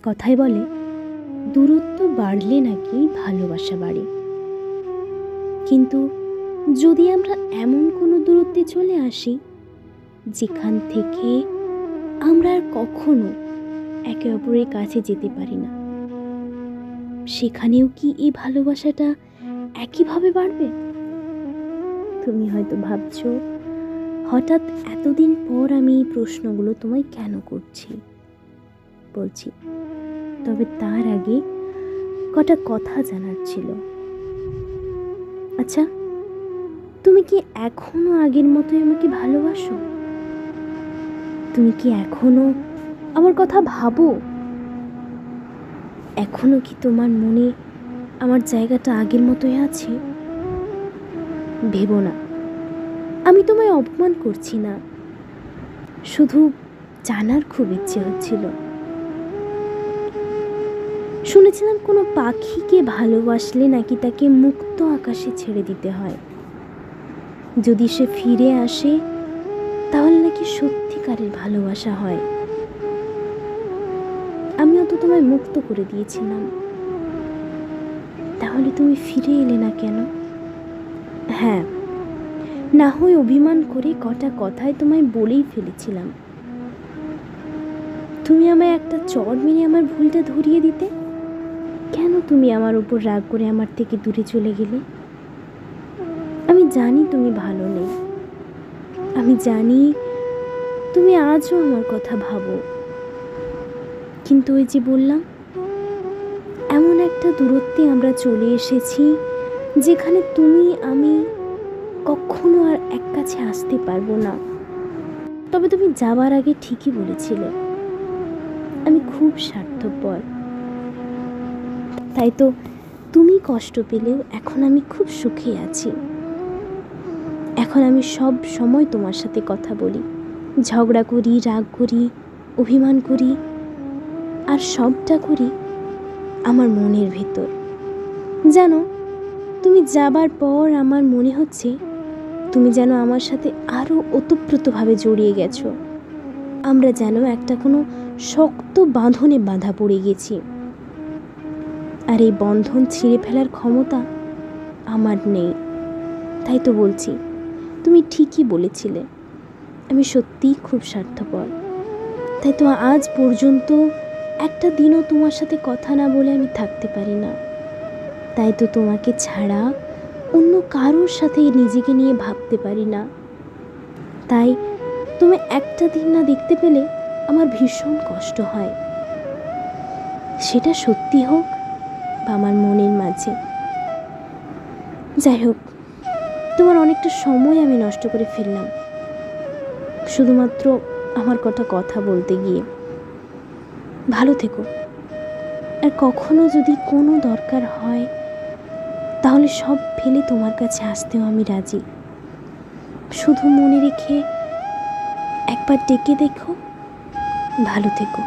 কথায় বলে দূরত্ব বাড়লে নাকি ভালোবাসা বাড়ে, কিন্তু যদি আমরা এমন কোনো দূরত্বে চলে আসি যেখান থেকে আমরা আর কখনো একে অপরের কাছে যেতে পারি না, সেখানেও কি এই ভালোবাসাটা একইভাবে বাড়বে? তুমি হয়তো ভাবছো হঠাৎ এতদিন পর আমি এই প্রশ্নগুলো তোমায় কেন করছি। বলছি, তবে তার আগে কটা কথা জানার ছিল। আচ্ছা, তুমি কি এখনো আগের মতোই আমাকে ভালোবাসো? তুমি কি এখনো আমার কথা ভাবো? এখনো কি তোমার মনে আমার জায়গাটা আগের মতোই আছে? ভেবো না, আমি তোমায় অপমান করছি না, শুধু জানার খুব ইচ্ছে হচ্ছিল। শুনেছিলাম কোনো পাখিকে ভালোবাসলে নাকি তাকে মুক্ত আকাশে ছেড়ে দিতে হয়, যদি সে ফিরে আসে তাহলে নাকি সত্যিকারের ভালোবাসা হয়। আমিও তো তোমায় মুক্ত করে দিয়েছিলাম, তাহলে তুমি ফিরে এলে না কেন? হ্যাঁ, না হয় অভিমান করে কটা কথায় তোমায় বলেই ফেলেছিলাম, তুমি আমায় একটা চড় মেরে আমার ভুলটা ধরিয়ে দিতে। কেন তুমি আমার উপর রাগ করে আমার থেকে দূরে চলে গেলে? আমি জানি তুমি ভালো নেই, আমি জানি তুমি আজও আমার কথা ভাবো, কিন্তু ওই যে বললাম, এমন একটা দূরত্বে আমরা চলে এসেছি যেখানে তুমি আমি কখনো আর এক কাছে আসতে পারবো না। তবে তুমি যাবার আগে ঠিকই বলেছিলে আমি খুব স্বার্থপর, তাই তো তুমি কষ্ট পেলেও এখন আমি খুব সুখে আছি। এখন আমি সব সময় তোমার সাথে কথা বলি, ঝগড়া করি, রাগ করি, অভিমান করি, আর সবটা করি আমার মনের ভেতর। জানো, তুমি যাবার পর আমার মনে হচ্ছে তুমি যেন আমার সাথে আরও ওতপ্রোতভাবে জড়িয়ে গেছো। আমরা যেন একটা কোনো শক্ত বাঁধনে বাঁধা পড়ে গেছি, আর এই বন্ধন ছিঁড়ে ফেলার ক্ষমতা আমার নেই। তাই তো বলছি, তুমি ঠিকই বলেছিলে, আমি সত্যিই খুব স্বার্থপর। তাই তো আজ পর্যন্ত একটা দিনও তোমার সাথে কথা না বলে আমি থাকতে পারি না। তাই তো তোমাকে ছাড়া অন্য কারোর সাথে নিজেকে নিয়ে ভাবতে পারি না। তাই তুমি একটা দিন না দেখতে পেলে আমার ভীষণ কষ্ট হয়, সেটা সত্যি হোক বা আমার মনের মাঝে। যাই হোক, তোমার অনেকটা সময় আমি নষ্ট করে ফেললাম শুধুমাত্র আমার কথা বলতে গিয়ে। ভালো থেকো, আর কখনো যদি কোনো দরকার হয় তাহলে সব ফেলে তোমার কাছে আসতেও আমি রাজি। শুধু মনে রেখে একবার ডেকে দেখো। ভালো থেকো।